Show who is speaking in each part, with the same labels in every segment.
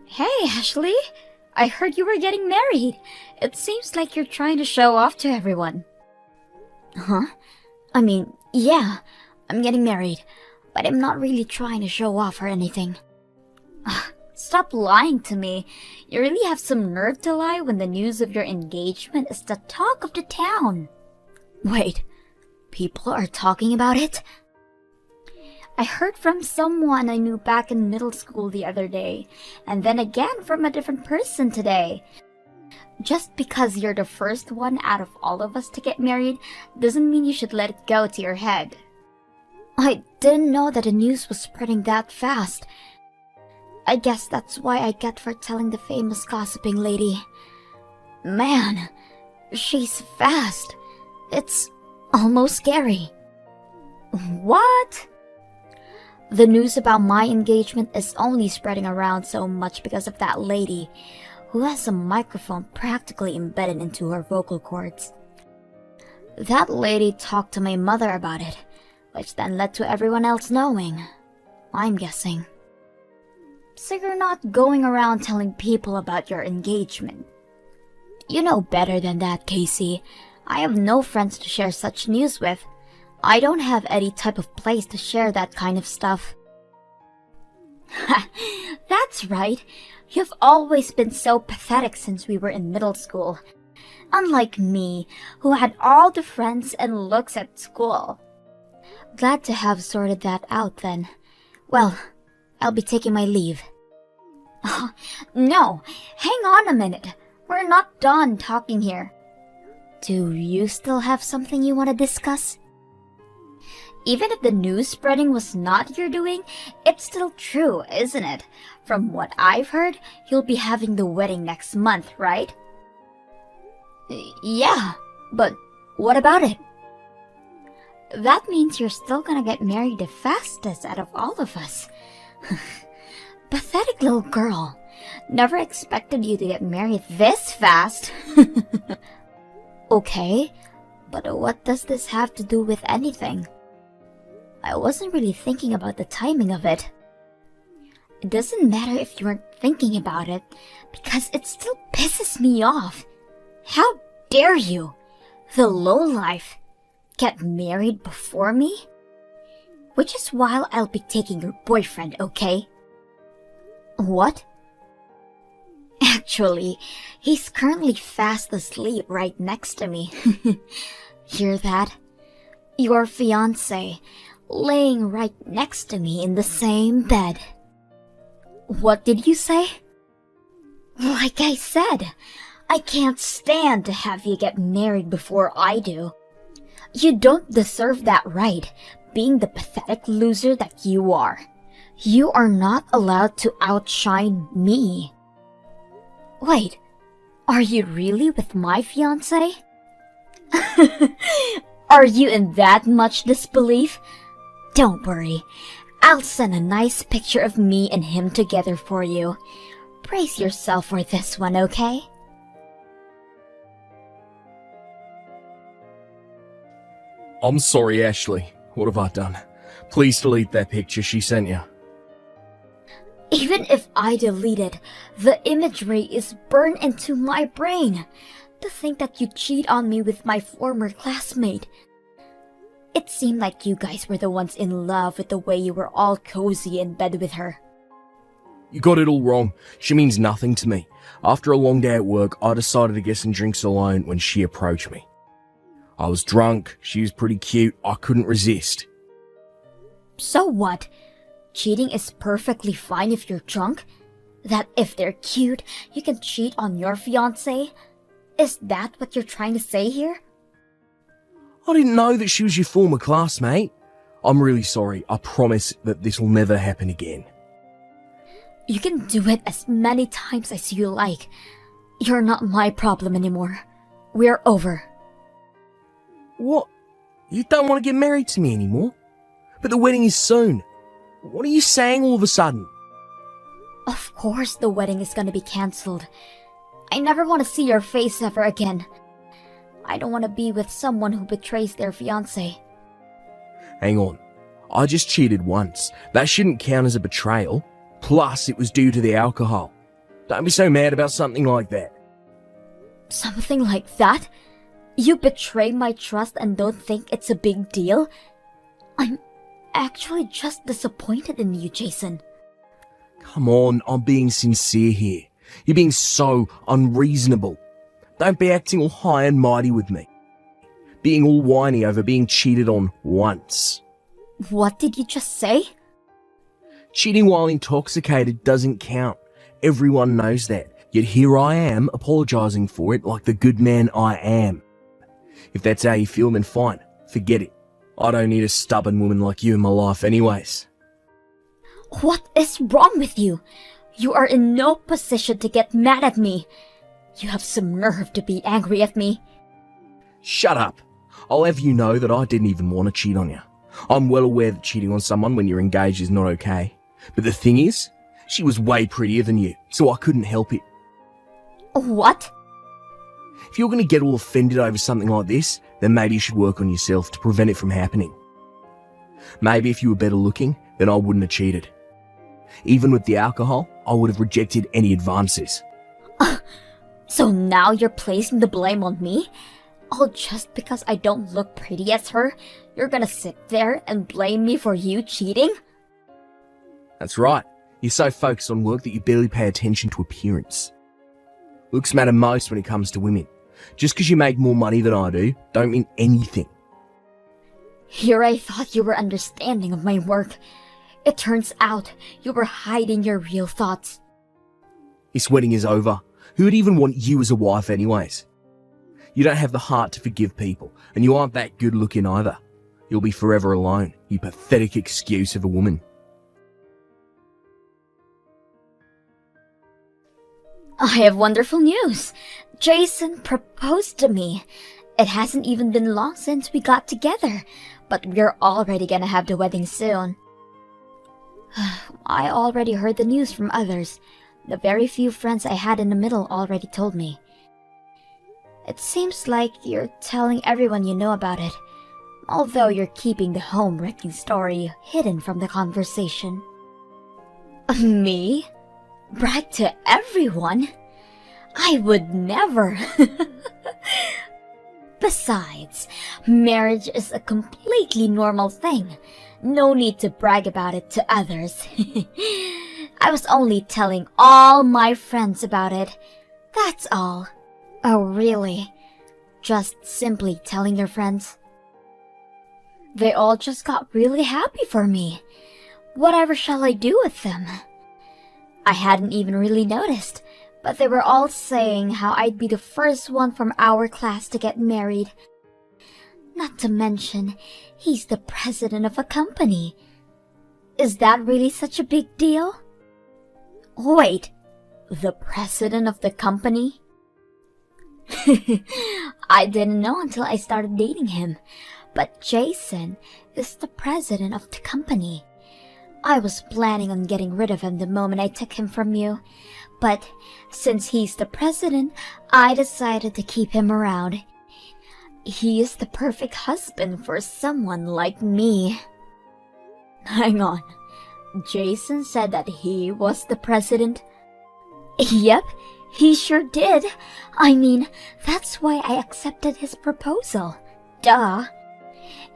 Speaker 1: Hey, Ashley. I heard you were getting married. It seems like you're trying to show off to everyone.
Speaker 2: Huh? Yeah, I'm getting married, but I'm not really trying to show off or anything.
Speaker 1: Stop lying to me. You really have some nerve to lie when the news of your engagement is the talk of the town.
Speaker 2: Wait, people are talking about it?
Speaker 1: I heard from someone I knew back in middle school the other day, and then again from a different person today. Just because you're the first one out of all of us to get married doesn't mean you should let it go to your head.
Speaker 2: I didn't know that the news was spreading that fast. I guess that's why I get for telling the famous gossiping lady. Man, she's fast. It's almost scary.
Speaker 1: What?
Speaker 2: The news about my engagement is only spreading around so much because of that lady, who has a microphone practically embedded into her vocal cords. That lady talked to my mother about it, which then led to everyone else knowing, I'm guessing.
Speaker 1: So you're not going around telling people about your engagement?
Speaker 2: You know better than that, Casey. I have no friends to share such news with. I don't have any type of place to share that kind of stuff.
Speaker 1: That's right. You've always been so pathetic since we were in middle school. Unlike me, who had all the friends and looks at school.
Speaker 2: Glad to have sorted that out then. Well, I'll be taking my leave.
Speaker 1: No, hang on a minute. We're not done talking here.
Speaker 2: Do you still have something you want to discuss?
Speaker 1: Even if the news spreading was not your doing, it's still true, isn't it? From what I've heard, you'll be having the wedding next month, right?
Speaker 2: Yeah, but what about it?
Speaker 1: That means you're still gonna get married the fastest out of all of us. Pathetic little girl. Never expected you to get married this fast.
Speaker 2: Okay, but what does this have to do with anything? I wasn't really thinking about the timing of it.
Speaker 1: It doesn't matter if you weren't thinking about it, because it still pisses me off. How dare you, the lowlife, get married before me? Which is why I'll be taking your boyfriend, okay?
Speaker 2: What?
Speaker 1: Actually, he's currently fast asleep right next to me.
Speaker 2: Hear that? Your fiancé, laying right next to me in the same bed.
Speaker 1: What did you say?
Speaker 2: Like I said, I can't stand to have you get married before I do.
Speaker 1: You don't deserve that right, being the pathetic loser that you are. You are not allowed to outshine me.
Speaker 2: Wait, are you really with my fiancé?
Speaker 1: Are you in that much disbelief?
Speaker 2: Don't worry, I'll send a nice picture of me and him together for you. Brace yourself for this one, okay?
Speaker 3: I'm sorry, Ashley. What have I done? Please delete that picture she sent you.
Speaker 2: Even if I delete it, the imagery is burned into my brain. To think that you cheat on me with my former classmate. It seemed like you guys were the ones in love with the way you were all cozy in bed with her.
Speaker 3: You got it all wrong. She means nothing to me. After a long day at work, I decided to get some drinks alone when she approached me. I was drunk, she was pretty cute, I couldn't resist.
Speaker 2: So what? Cheating is perfectly fine if you're drunk? That if they're cute, you can cheat on your fiancé? Is that what you're trying to say here?
Speaker 3: I didn't know that she was your former classmate. I'm really sorry. I promise that this will never happen again.
Speaker 2: You can do it as many times as you like. You're not my problem anymore. We're over.
Speaker 3: What? You don't want to get married to me anymore? But the wedding is soon. What are you saying all of a sudden?
Speaker 2: Of course the wedding is gonna be cancelled. I never want to see your face ever again. I don't want to be with someone who betrays their fiancé.
Speaker 3: Hang on. I just cheated once. That shouldn't count as a betrayal. Plus, it was due to the alcohol. Don't be so mad about something like that.
Speaker 2: Something like that? You betray my trust and don't think it's a big deal? I'm actually just disappointed in you, Jason.
Speaker 3: Come on, I'm being sincere here. You're being so unreasonable. Don't be acting all high and mighty with me. Being all whiny over being cheated on once.
Speaker 2: What did you just say?
Speaker 3: Cheating while intoxicated doesn't count. Everyone knows that. Yet here I am, apologising for it like the good man I am. If that's how you feel, then fine. Forget it. I don't need a stubborn woman like you in my life anyways.
Speaker 2: What is wrong with you? You are in no position to get mad at me. You have some nerve to be angry at me.
Speaker 3: Shut up. I'll have you know that I didn't even want to cheat on you. I'm well aware that cheating on someone when you're engaged is not okay. But the thing is, she was way prettier than you, so I couldn't help it.
Speaker 2: What?
Speaker 3: If you're going to get all offended over something like this, then maybe you should work on yourself to prevent it from happening. Maybe if you were better looking, then I wouldn't have cheated. Even with the alcohol, I would have rejected any advances.
Speaker 2: So now you're placing the blame on me? All just because I don't look pretty as her? You're gonna sit there and blame me for you cheating?
Speaker 3: That's right. You're so focused on work that you barely pay attention to appearance. Looks matter most when it comes to women. Just because you make more money than I do, don't mean anything.
Speaker 2: Here I thought you were understanding of my work. It turns out you were hiding your real thoughts.
Speaker 3: This wedding is over. Who would even want you as a wife anyways? You don't have the heart to forgive people, and you aren't that good looking either. You'll be forever alone, you pathetic excuse of a woman.
Speaker 2: I have wonderful news. Jason proposed to me. It hasn't even been long since we got together, but we're already gonna have the wedding soon. I already heard the news from others. The very few friends I had in the middle already told me. It seems like you're telling everyone you know about it, although you're keeping the home-wrecking story hidden from the conversation. Me? Brag to everyone? I would never. Besides, marriage is a completely normal thing. No need to brag about it to others. I was only telling all my friends about it. That's all. Oh, really? Just simply telling your friends? They all just got really happy for me. Whatever shall I do with them? I hadn't even really noticed, but they were all saying how I'd be the first one from our class to get married. Not to mention, he's the president of a company. Is that really such a big deal? Wait, the president of the company? I didn't know until I started dating him, but Jason is the president of the company. I was planning on getting rid of him the moment I took him from you, but since he's the president, I decided to keep him around. He is the perfect husband for someone like me. Hang on, Jason said that he was the president? Yep, he sure did. I mean, that's why I accepted his proposal. Duh.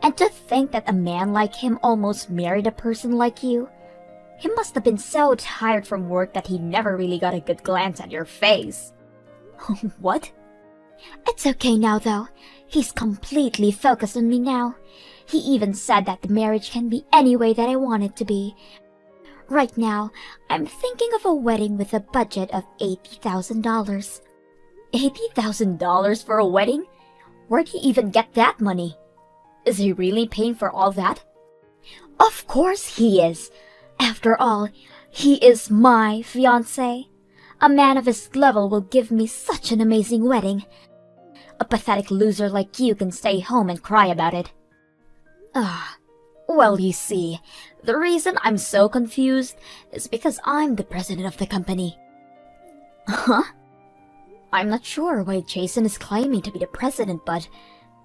Speaker 2: And to think that a man like him almost married a person like you. He must have been so tired from work that he never really got a good glance at your face. What? It's okay now though. He's completely focused on me now. He even said that the marriage can be any way that I want it to be. Right now, I'm thinking of a wedding with a budget of $80,000. $80,000 for a wedding? Where'd he even get that money? Is he really paying for all that? Of course he is. After all, he is my fiancé. A man of his level will give me such an amazing wedding. A pathetic loser like you can stay home and cry about it. Well, you see, the reason I'm so confused is because I'm the president of the company. Huh? I'm not sure why Jason is claiming to be the president, but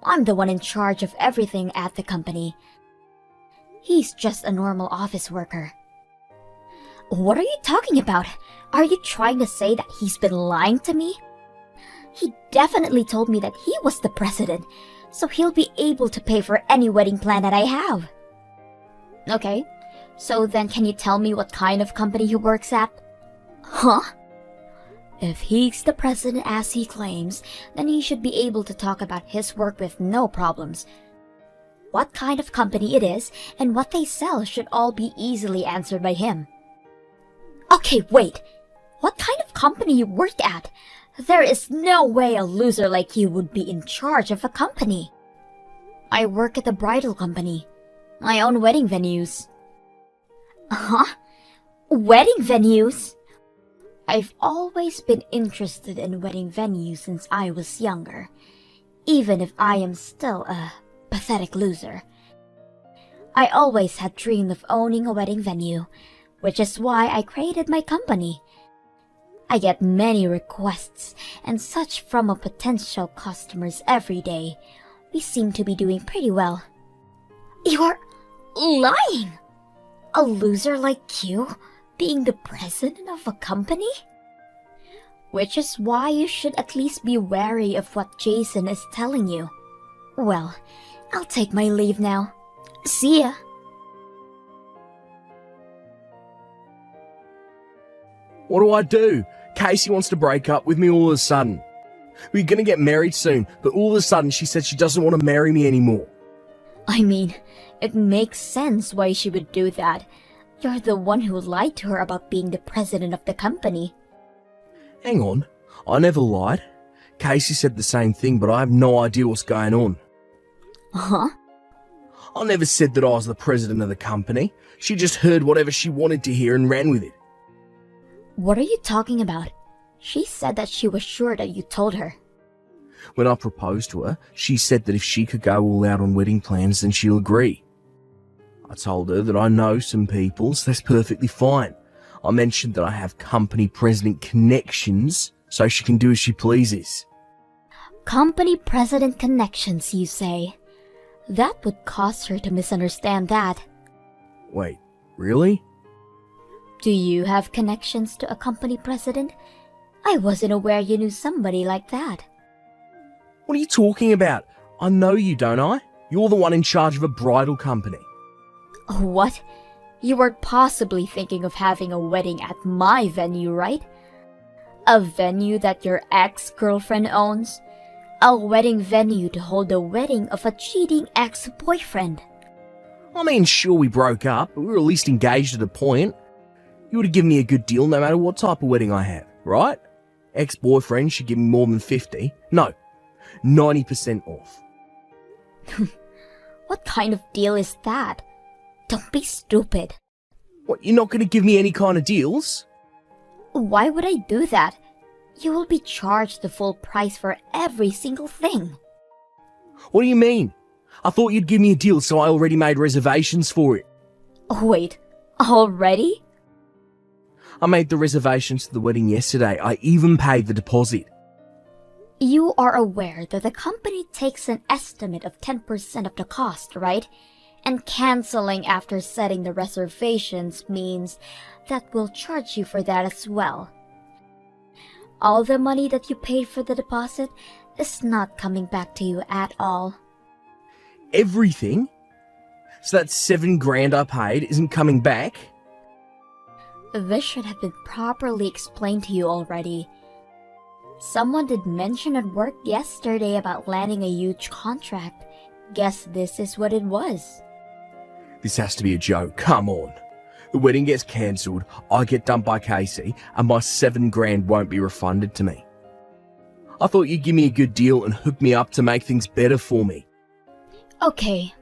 Speaker 2: I'm the one in charge of everything at the company. He's just a normal office worker. What are you talking about? Are you trying to say that he's been lying to me? He definitely told me that he was the president, so he'll be able to pay for any wedding plan that I have. Okay, so then can you tell me what kind of company he works at? Huh? If he's the president as he claims, then he should be able to talk about his work with no problems. What kind of company it is and what they sell should all be easily answered by him. Okay, wait. What kind of company you work at? There is no way a loser like you would be in charge of a company. I work at a bridal company. I own wedding venues. Huh? Wedding venues? I've always been interested in wedding venues since I was younger, even if I am still a pathetic loser. I always had dreamed of owning a wedding venue, which is why I created my company. I get many requests and such from potential customers every day. We seem to be doing pretty well. You're lying! A loser like you being the president of a company? Which is why you should at least be wary of what Jason is telling you. Well, I'll take my leave now. See ya!
Speaker 3: What do I do? Casey wants to break up with me all of a sudden. We're gonna get married soon, but all of a sudden she said she doesn't want to marry me anymore.
Speaker 2: I mean, it makes sense why she would do that. You're the one who lied to her about being the president of the company.
Speaker 3: Hang on, I never lied. Casey said the same thing, but I have no idea what's going on.
Speaker 2: Huh?
Speaker 3: I never said that I was the president of the company. She just heard whatever she wanted to hear and ran with it.
Speaker 2: What are you talking about? She said that she was sure that you told her.
Speaker 3: When I proposed to her, she said that if she could go all out on wedding plans, then she'll agree. I told her that I know some people, so that's perfectly fine. I mentioned that I have company president connections, so she can do as she pleases.
Speaker 2: Company president connections, you say? That would cause her to misunderstand that.
Speaker 3: Wait, really?
Speaker 2: Do you have connections to a company president? I wasn't aware you knew somebody like that.
Speaker 3: What are you talking about? I know you, don't I? You're the one in charge of a bridal company.
Speaker 2: What? You were possibly thinking of having a wedding at my venue, right? A venue that your ex-girlfriend owns? A wedding venue to hold the wedding of a cheating ex-boyfriend.
Speaker 3: I mean, sure, we broke up, but we were at least engaged at a point. You would have given me a good deal no matter what type of wedding I had, right? Ex-boyfriend should give me more than 50. No, 90% off.
Speaker 2: What kind of deal is that? Don't be stupid.
Speaker 3: What, you're not going to give me any kind of deals?
Speaker 2: Why would I do that? You will be charged the full price for every single thing.
Speaker 3: What do you mean? I thought you'd give me a deal, so I already made reservations for it.
Speaker 2: Wait, already?
Speaker 3: I made the reservations to the wedding yesterday. I even paid the deposit.
Speaker 2: You are aware that the company takes an estimate of 10% of the cost, right? And canceling after setting the reservations means that we'll charge you for that as well. All the money that you paid for the deposit is not coming back to you at all.
Speaker 3: Everything? So that $7,000 I paid isn't coming back?
Speaker 2: This should have been properly explained to you already. Someone did mention at work yesterday about landing a huge contract. Guess this is what it was.
Speaker 3: This has to be a joke. Come on. The wedding gets cancelled, I get dumped by Casey, and my $7,000 won't be refunded to me. I thought you'd give me a good deal and hook me up to make things better for me.
Speaker 2: Okay.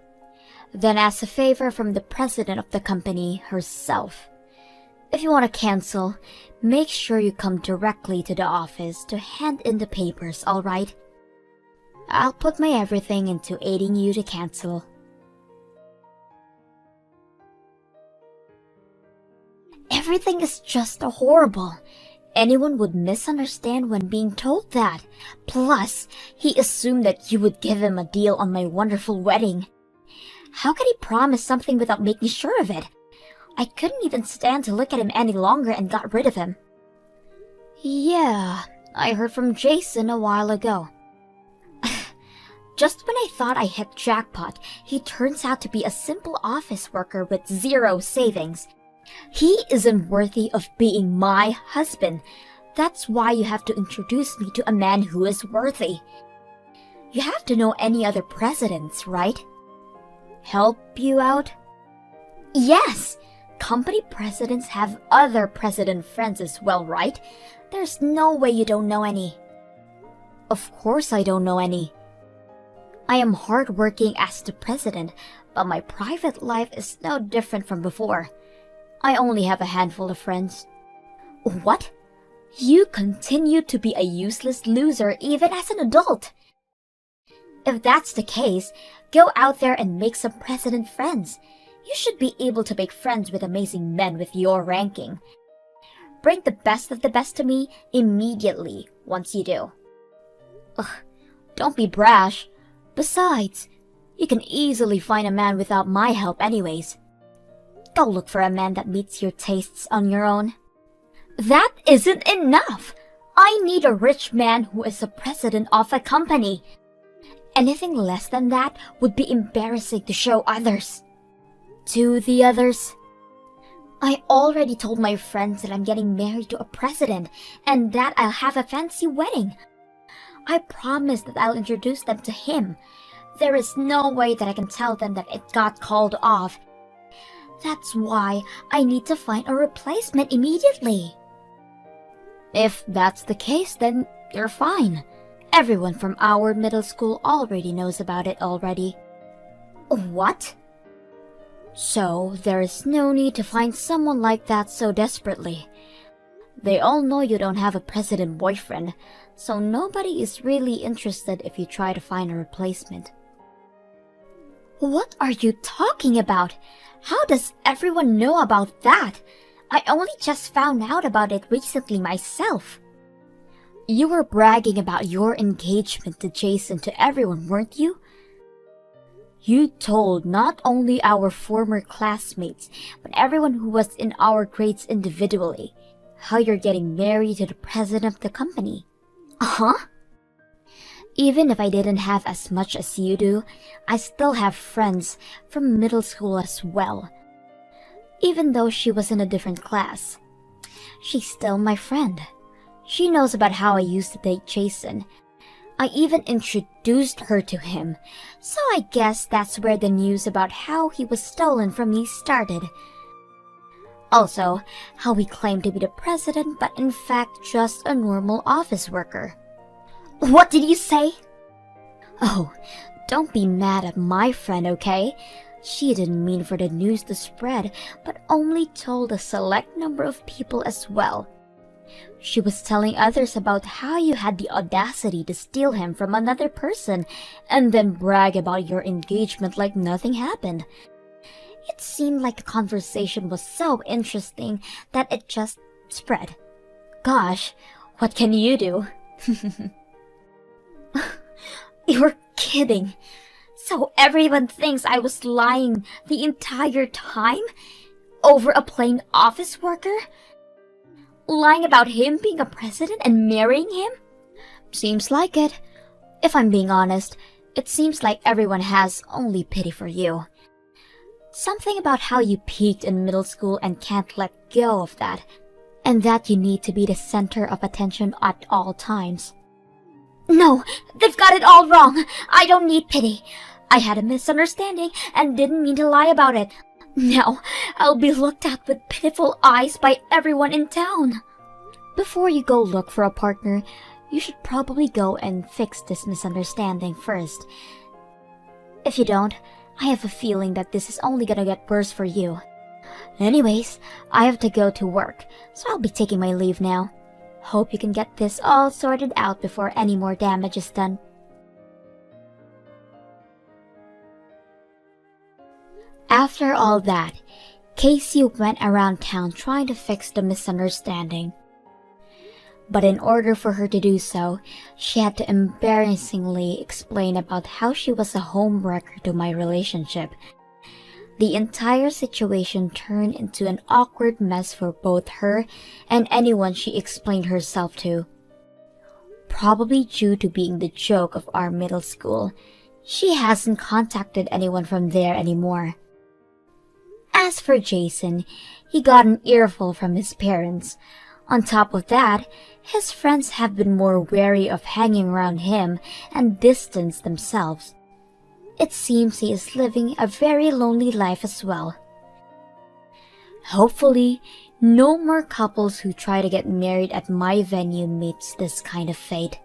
Speaker 2: Then as a favor from the president of the company herself, if you want to cancel, make sure you come directly to the office to hand in the papers, alright? I'll put my everything into aiding you to cancel. Everything is just horrible. Anyone would misunderstand when being told that. Plus, he assumed that you would give him a deal on my wonderful wedding. How can he promise something without making sure of it?
Speaker 1: I couldn't even stand to look at him any longer and got rid of him.
Speaker 2: Yeah, I heard from Jason a while ago.
Speaker 1: Just when I thought I hit jackpot, he turns out to be a simple office worker with zero savings. He isn't worthy of being my husband. That's why you have to introduce me to a man who is worthy. You have to know any other presidents, right?
Speaker 2: Help you out?
Speaker 1: Yes! Company presidents have other president friends as well, right? There's no way you don't know any.
Speaker 2: Of course I don't know any.
Speaker 1: I am hardworking as the president, but my private life is no different from before.
Speaker 2: I only have a handful of friends.
Speaker 1: What? You continue to be a useless loser even as an adult. If that's the case, go out there and make some president friends. You should be able to make friends with amazing men with your ranking. Bring the best of the best to me immediately once you do.
Speaker 2: Ugh, don't be brash. Besides, you can easily find a man without my help anyways.
Speaker 1: Go look for a man that meets your tastes on your own. That isn't enough! I need a rich man who is the president of a company. Anything less than that would be embarrassing to show others.
Speaker 2: To the others?
Speaker 1: I already told my friends that I'm getting married to a president and that I'll have a fancy wedding. I promised that I'll introduce them to him. There is no way that I can tell them that it got called off. That's why I need to find a replacement immediately.
Speaker 2: If that's the case, then you're fine. Everyone from our middle school already knows about it already.
Speaker 1: What?
Speaker 2: So there is no need to find someone like that so desperately. They all know you don't have a president boyfriend, so nobody is really interested if you try to find a replacement.
Speaker 1: What are you talking about? How does everyone know about that? I only just found out about it recently myself.
Speaker 2: You were bragging about your engagement to Jason to everyone, weren't you? You told not only our former classmates, but everyone who was in our grades individually, how you're getting married to the president of the company.
Speaker 1: Uh-huh.
Speaker 2: Even if I didn't have as much as you do, I still have friends from middle school as well. Even though she was in a different class, she's still my friend. She knows about how I used to date Jason. I even introduced her to him, so I guess that's where the news about how he was stolen from me started. Also, how he claimed to be the president but in fact just a normal office worker.
Speaker 1: What did you say?
Speaker 2: Oh, don't be mad at my friend, okay? She didn't mean for the news to spread, but only told a select number of people as well. She was telling others about how you had the audacity to steal him from another person and then brag about your engagement like nothing happened. It seemed like the conversation was so interesting that it just spread. Gosh, what can you do?
Speaker 1: You're kidding. So everyone thinks I was lying the entire time? Over a plain office worker? Lying about him being a president and marrying him?
Speaker 2: Seems like it. If I'm being honest, it seems like everyone has only pity for you. Something about how you peaked in middle school and can't let go of that, and that you need to be the center of attention at all times.
Speaker 1: No, they've got it all wrong. I don't need pity. I had a misunderstanding and didn't mean to lie about it. Now, I'll be looked at with pitiful eyes by everyone in town.
Speaker 2: Before you go look for a partner, you should probably go and fix this misunderstanding first. If you don't, I have a feeling that this is only gonna get worse for you. Anyways, I have to go to work, so I'll be taking my leave now. Hope you can get this all sorted out before any more damage is done. After all that, Casey went around town trying to fix the misunderstanding. But in order for her to do so, she had to embarrassingly explain about how she was a homewrecker to my relationship. The entire situation turned into an awkward mess for both her and anyone she explained herself to. Probably due to being the joke of our middle school, she hasn't contacted anyone from there anymore. As for Jason, he got an earful from his parents. On top of that, his friends have been more wary of hanging around him and distanced themselves. It seems he is living a very lonely life as well. Hopefully, no more couples who try to get married at my venue meets this kind of fate.